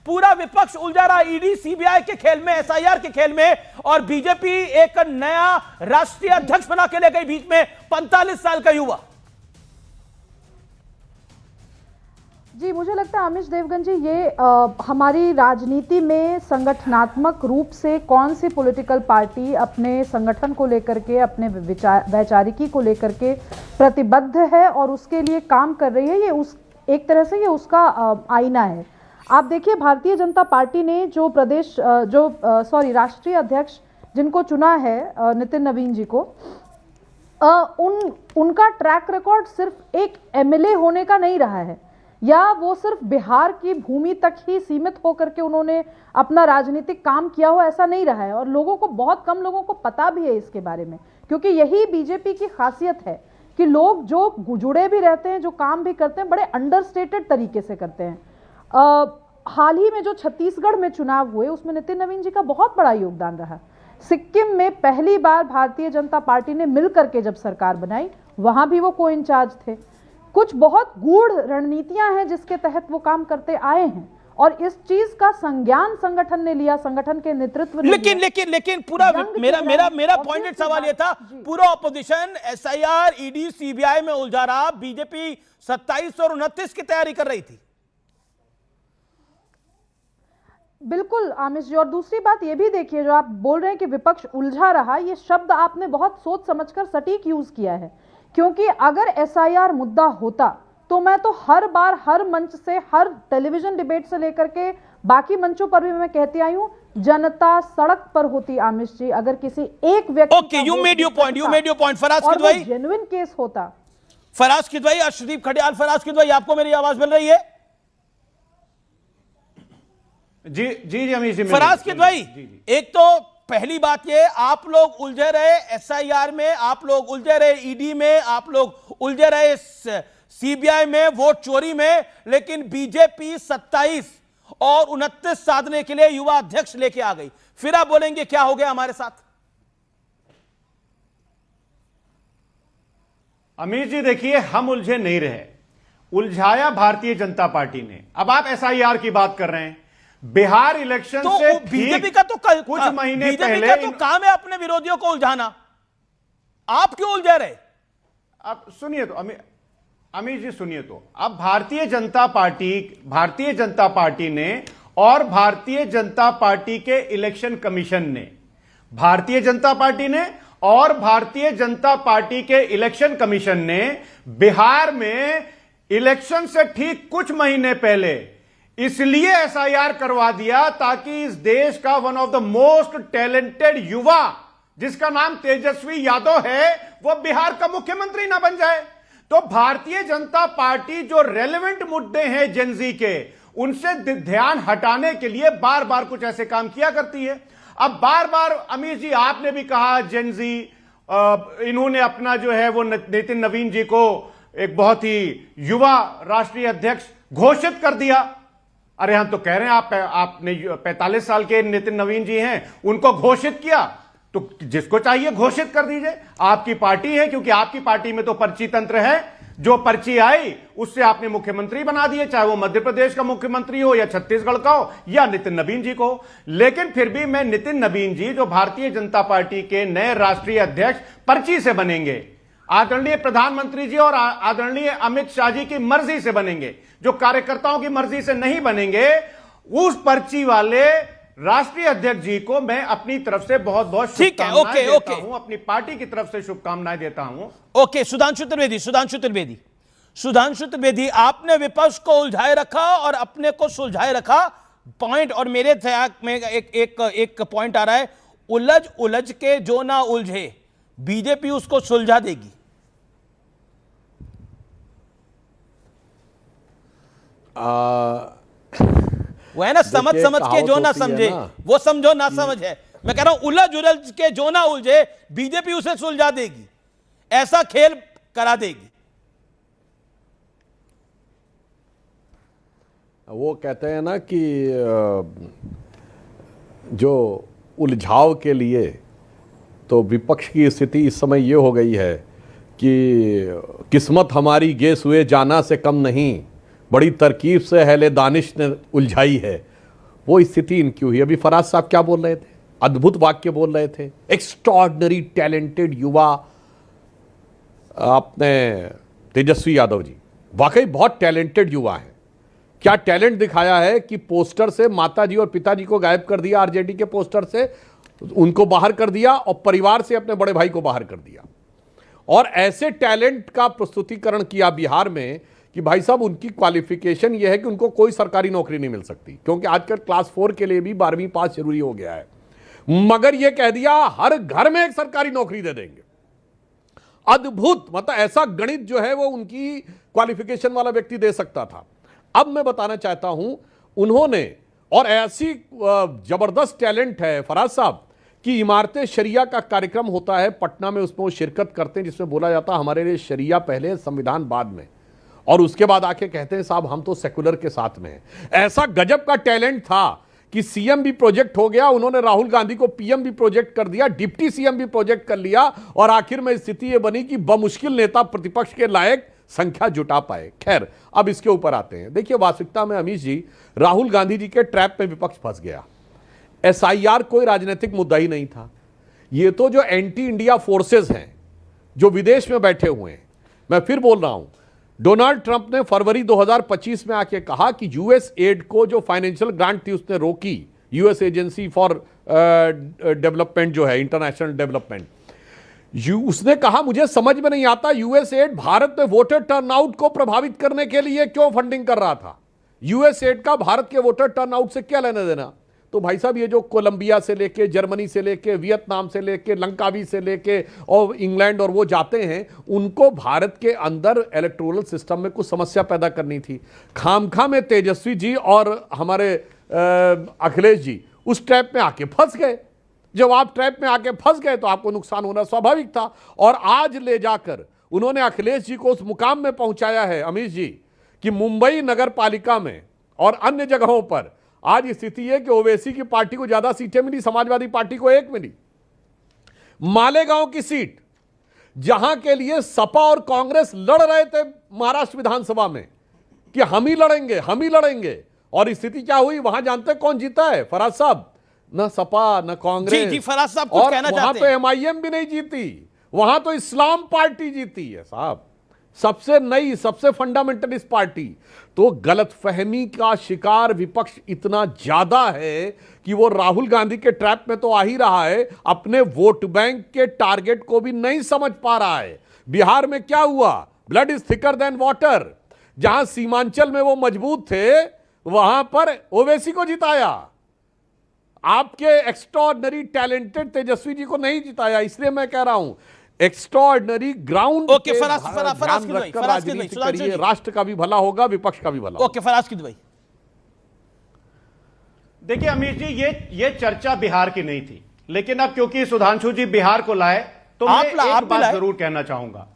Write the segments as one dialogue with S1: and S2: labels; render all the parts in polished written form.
S1: पूरा विपक्ष उलझा रहा ईडी सीबीआई के खेल में, एसआईआर के खेल में, और बीजेपी एक नया राष्ट्रीय अध्यक्ष बना के ले गई बीच में 45 साल का युवा।
S2: जी, मुझे लगता है अमीश देवगन जी, ये हमारी राजनीति में संगठनात्मक रूप से कौन सी पॉलिटिकल पार्टी अपने संगठन को लेकर के, अपने वैचारिकी को लेकर के प्रतिबद्ध है और उसके लिए काम कर रही है, ये उस एक तरह से ये उसका आईना है। आप देखिए, भारतीय जनता पार्टी ने जो राष्ट्रीय अध्यक्ष जिनको चुना है, नितिन नवीन जी को, उनका ट्रैक रिकॉर्ड सिर्फ एक एमएलए होने का नहीं रहा है, या वो सिर्फ बिहार की भूमि तक ही सीमित होकर के उन्होंने अपना राजनीतिक काम किया हो, ऐसा नहीं रहा है। और लोगों को, बहुत कम लोगों को पता भी है इसके बारे में, क्योंकि यही बीजेपी की खासियत है कि लोग जो जुड़े भी रहते हैं, जो काम भी करते हैं, बड़े अंडरस्टेटेड तरीके से करते हैं। हाल ही में जो छत्तीसगढ़ में चुनाव हुए, उसमें नितिन नवीन जी का बहुत बड़ा योगदान रहा। सिक्किम में पहली बार भारतीय जनता पार्टी ने मिलकर के जब सरकार बनाई, वहां भी वो को इंचार्ज थे। कुछ बहुत गूढ़ रणनीतियां हैं जिसके तहत वो काम करते आए हैं, और इस चीज का संज्ञान संगठन ने लिया, संगठन के नेतृत्व ने
S1: लेकिन पूरा मेरा पॉइंटेड सवाल ये था, पूरा ऑपोजिशन एसआईआर, ईडी, सीबीआई में उलझा रहा, बीजेपी 27 और 29 की तैयारी कर रही थी।
S2: बिल्कुल आमिश जी, और दूसरी बात ये भी देखिए, जो आप बोल रहे हैं कि विपक्ष उलझा रहा, ये शब्द आपने बहुत सोच समझकर सटीक यूज किया है, क्योंकि अगर एसआईआर मुद्दा होता तो मैं तो हर बार, हर मंच से, हर टेलीविजन डिबेट से लेकर के बाकी मंचों पर भी मैं कहती आई हूं, जनता सड़क पर होती आमिश जी, अगर किसी एक व्यक्ति
S1: okay, you made your point. Faraz Kidwai,
S2: genuine case होता।
S1: फराज किदवई, अर्शदीप खडियाल। फराज किदवई, आपको मेरी आवाज मिल रही है?
S3: जी जी जी अमीश जी।
S1: फराज किदवई, एक तो पहली बात ये, आप लोग उलझे रहे एसआईआर में, आप लोग उलझे रहे ईडी में, आप लोग उलझे रहे सीबीआई में, वोट चोरी में, लेकिन बीजेपी 27 और 29 साधने के लिए युवा अध्यक्ष लेके आ गई। फिर आप बोलेंगे क्या हो गया हमारे साथ?
S3: अमीश जी देखिए, हम उलझे नहीं रहे, उलझाया भारतीय जनता पार्टी ने। अब आप एसआईआर की बात कर रहे हैं, बिहार इलेक्शन
S1: तो
S3: से
S1: बीजेपी का तो
S3: कुछ महीने
S1: बीजेपी का तो काम है अपने विरोधियों को उलझाना, आप क्यों उलझा रहे?
S3: आप सुनिए तो अमीश जी सुनिए तो, अब भारतीय जनता पार्टी ने और भारतीय जनता पार्टी के इलेक्शन कमीशन ने, भारतीय जनता पार्टी ने और भारतीय जनता पार्टी के इलेक्शन कमीशन ने बिहार में इलेक्शन से ठीक कुछ महीने पहले इसलिए एसआईआर करवा दिया ताकि इस देश का one of the most talented युवा, जिसका नाम तेजस्वी यादव है, वो बिहार का मुख्यमंत्री ना बन जाए। तो भारतीय जनता पार्टी जो रेलेवेंट मुद्दे हैं जेनजी के, उनसे ध्यान हटाने के लिए बार बार कुछ ऐसे काम किया करती है। अब बार बार अमीश जी आपने भी कहा, जेनजी इन्होंने अपना जो है वो नितिन नवीन जी को एक बहुत ही युवा राष्ट्रीय अध्यक्ष घोषित कर दिया। अरे हम तो कह रहे हैं आपने 45 साल के नितिन नवीन जी हैं, उनको घोषित किया, तो जिसको चाहिए घोषित कर दीजिए। आपकी पार्टी है, क्योंकि आपकी पार्टी में तो पर्ची तंत्र है, जो पर्ची आई उससे आपने मुख्यमंत्री बना दिए, चाहे वो मध्य प्रदेश का मुख्यमंत्री हो या छत्तीसगढ़ का हो या नितिन नवीन जी को। लेकिन फिर भी मैं नितिन नवीन जी जो भारतीय जनता पार्टी के नए राष्ट्रीय अध्यक्ष पर्ची से बनेंगे, आदरणीय प्रधानमंत्री जी और आदरणीय अमित शाह जी की मर्जी से बनेंगे, जो कार्यकर्ताओं की मर्जी से नहीं बनेंगे, उस पर्ची वाले राष्ट्रीय अध्यक्ष जी को मैं अपनी तरफ से बहुत बहुत शुभकामनाएं देता हूं, अपनी पार्टी की तरफ से शुभकामनाएं देता हूं।
S1: ओके, सुधांशु त्रिवेदी, आपने विपक्ष को उलझाए रखा और अपने को सुलझाए रखा। पॉइंट, और मेरे ध्यान में एक पॉइंट आ रहा है, उलझ के जो ना उलझे, बीजेपी उसको सुलझा देगी। वो है ना, समझ के जो ना समझे वो समझो ना समझ है। मैं कह रहा हूं उलझ के जो ना उलझे, बीजेपी उसे सुलझा देगी, ऐसा खेल करा देगी।
S4: वो कहते हैं ना कि जो उलझाव के लिए, तो विपक्ष की स्थिति इस समय ये हो गई है कि किस्मत हमारी गे सुए जाना से कम नहीं, बड़ी तरकीब से अहले दानिश ने उलझाई है। वो स्थिति इनकी हुई। अभी फराज साहब क्या बोल रहे थे, अद्भुत वाक्य बोल रहे थे, एक्स्ट्रॉर्डिनरी टैलेंटेड युवा आपने तेजस्वी यादव जी, वाकई बहुत टैलेंटेड युवा हैं। क्या टैलेंट दिखाया है कि पोस्टर से माताजी और पिताजी को गायब कर दिया, आरजेडी के पोस्टर से उनको बाहर कर दिया और परिवार से अपने बड़े भाई को बाहर कर दिया। और ऐसे टैलेंट का प्रस्तुतिकरण किया बिहार में कि भाई साहब उनकी क्वालिफिकेशन यह है कि उनको कोई सरकारी नौकरी नहीं मिल सकती, क्योंकि आजकल क्लास 4 के लिए भी 12वीं पास जरूरी हो गया है, मगर यह कह दिया हर घर में एक सरकारी नौकरी दे देंगे। अद्भुत, मतलब ऐसा गणित जो है वो उनकी क्वालिफिकेशन वाला व्यक्ति दे सकता था। अब मैं बताना चाहता हूं उन्होंने, और ऐसी जबरदस्त टैलेंट है फराज साहब कि इमारतें शरिया का कार्यक्रम होता है पटना में, उसमें वो शिरकत करते हैं जिसमें बोला जाता है हमारे लिए शरिया पहले संविधान बाद में, और उसके बाद आके कहते हैं साहब हम तो सेकुलर के साथ में हैं। ऐसा गजब का टैलेंट था कि सीएम भी प्रोजेक्ट हो गया, उन्होंने राहुल गांधी को पीएम भी प्रोजेक्ट कर दिया, डिप्टी सीएम भी प्रोजेक्ट कर लिया, और आखिर में स्थिति यह बनी कि बमुश्किल नेता प्रतिपक्ष के लायक संख्या जुटा पाए। खैर, अब इसके ऊपर आते हैं। देखिए, वास्तविकता में अमीश जी, राहुल गांधी जी के ट्रैप में विपक्ष फंस गया। एसआईआर कोई राजनीतिक मुद्दा ही नहीं था। ये तो जो एंटी इंडिया फोर्सेस हैं जो विदेश में बैठे हुए हैं, मैं फिर बोल रहा हूं, डोनाल्ड ट्रंप ने फरवरी 2025 में आके कहा कि यूएस एड को जो फाइनेंशियल ग्रांट थी उसने रोकी, यूएस एजेंसी फॉर डेवलपमेंट जो है, इंटरनेशनल डेवलपमेंट, उसने कहा मुझे समझ में नहीं आता यूएस एड भारत में वोटर टर्नआउट को प्रभावित करने के लिए क्यों फंडिंग कर रहा था। यूएस एड का भारत के वोटर टर्नआउट से क्या लेना देना। तो भाई साहब, ये जो कोलंबिया से लेके, जर्मनी से लेके, वियतनाम से लेके, लंकावी से लेके और इंग्लैंड और वो जाते हैं, उनको भारत के अंदर इलेक्टोरल सिस्टम में कुछ समस्या पैदा करनी थी। खामखा में तेजस्वी जी और हमारे अखिलेश जी उस ट्रैप में आके फंस गए। जब आप ट्रैप में आके फंस गए तो आपको नुकसान होना स्वाभाविक था, और आज ले जाकर उन्होंने अखिलेश जी को उस मुकाम में पहुंचाया है अमीश जी कि मुंबई नगर पालिका में और अन्य जगहों पर आज स्थिति है कि ओवैसी की पार्टी को ज्यादा सीटें मिली, समाजवादी पार्टी को 1 मिली। मालेगांव की सीट जहां के लिए सपा और कांग्रेस लड़ रहे थे महाराष्ट्र विधानसभा में कि हम ही लड़ेंगे, हम ही लड़ेंगे, और स्थिति क्या हुई वहां जानते कौन जीता है फराज साहब? न सपा न कांग्रेस।
S1: जी फराज साहब कुछ कहना चाहते हैं।
S4: वहां तो एमआईएम भी नहीं जीती, वहां तो इस्लाम पार्टी जीती है साहब, सबसे नई, सबसे फंडामेंटलिस्ट पार्टी। तो गलतफहमी का शिकार विपक्ष इतना ज्यादा है कि वो राहुल गांधी के ट्रैप में तो आ ही रहा है, अपने वोट बैंक के टारगेट को भी नहीं समझ पा रहा है। बिहार में क्या हुआ? Blood is thicker than water. जहां सीमांचल में वो मजबूत थे वहां पर ओवैसी को जिताया, आपके एक्स्ट्रॉर्डिनरी टैलेंटेड तेजस्वी जी को नहीं जिताया। इसलिए मैं कह रहा हूं एक्स्ट्रॉर्डिनरी ग्राउंड
S1: ओके, फराज की दवाई,
S4: राजनीति करिए, राष्ट्र का भी भला होगा, विपक्ष का भी भला होगा।
S1: ओके, फराज की दवाई।
S3: देखिए अमीर जी, ये चर्चा बिहार की नहीं थी, लेकिन अब क्योंकि सुधांशु जी बिहार को लाए तो मैं एक बात जरूर कहना चाहूंगा।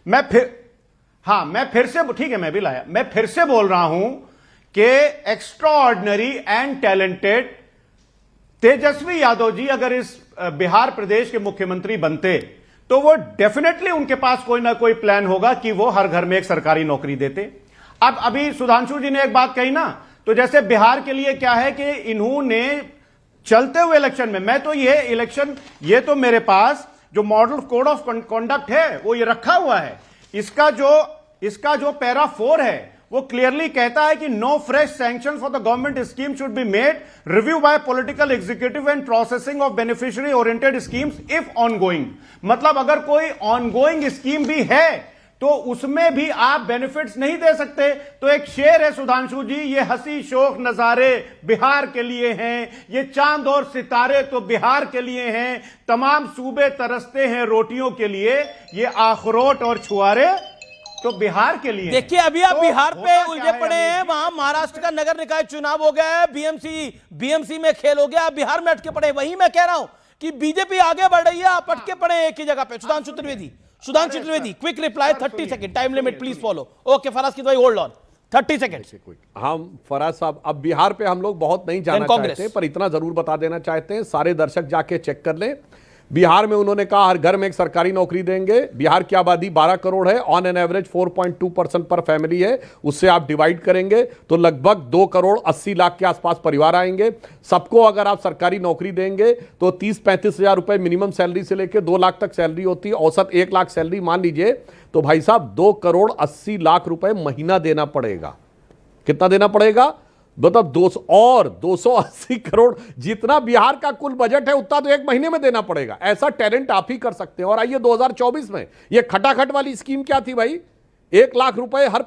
S3: मैं फिर से, ठीक है मैं भी लाया, मैं फिर से बोल रहा हूं कि extraordinary and talented Tejashwi Yadav ji अगर इस बिहार प्रदेश के मुख्यमंत्री बनते तो वो डेफिनेटली उनके पास कोई ना कोई प्लान होगा कि वो हर घर में एक सरकारी नौकरी देते। अब अभी सुधांशु जी ने एक बात कही ना, तो जैसे बिहार के लिए क्या है कि इन्होंने चलते हुए इलेक्शन में, मैं तो ये इलेक्शन, ये तो मेरे पास जो मॉडल कोड ऑफ कंडक्ट है वो ये रखा हुआ है, इसका जो पैरा 4 है वो क्लियरली कहता है कि no fresh sanction for the government scheme should be made, review by political executive and processing of beneficiary oriented schemes if ongoing. मतलब अगर कोई ऑनगोइंग स्कीम भी है तो उसमें भी आप बेनिफिट्स नहीं दे सकते। तो एक शेर है सुधांशु जी, ये हंसी शोक नजारे बिहार के लिए हैं, ये चांद और सितारे तो बिहार के लिए हैं, तमाम सूबे तरसते हैं रोटियों के लिए, ये अखरोट और छुआरे तो बिहार के लिए।
S1: देखिए अभी आप
S3: तो
S1: बिहार पे उलझे पड़े हैं,
S3: जी?
S1: वहां महाराष्ट्र का नगर निकाय चुनाव हो गया है, बीएमसी में खेल हो गया, बिहार में अटके पड़े। वहीं मैं कह रहा हूं कि बीजेपी आगे बढ़ रही है, आप अटके पड़े हैं एक ही जगह पे। Sudhanshu Trivedi quick reply, 30 second time limit please follow. Okay Faraz Kidwai, hold on 30 second.
S4: हम फराज साहब, अब बिहार पे हम लोग बहुत नहीं जाना चाहते, पर इतना जरूर बता देना चाहते हैं, सारे दर्शक जाके चेक कर लें। बिहार में उन्होंने कहा हर घर में एक सरकारी नौकरी देंगे। बिहार की आबादी 12 करोड़ है, ऑन एन एवरेज 4.2% पर फैमिली है। उससे आप डिवाइड करेंगे तो लगभग 2 करोड़ 80 लाख के आसपास परिवार आएंगे। सबको अगर आप सरकारी नौकरी देंगे तो 30-35 हजार रुपए मिनिमम सैलरी से लेकर 2 लाख तक सैलरी होती है, औसत 1 लाख सैलरी मान लीजिए, तो भाई साहब 2 करोड़ 80 लाख रुपए महीना देना पड़ेगा। कितना देना पड़ेगा? मतलब 280 करोड़ जितना बिहार का कुल बजट है उतना तो 1 महीने में देना पड़ेगा। ऐसा टैलेंट आप ही कर सकते हैं। और आइए 2024 में ये खटाखट वाली स्कीम क्या थी भाई? 1 लाख रुपए हर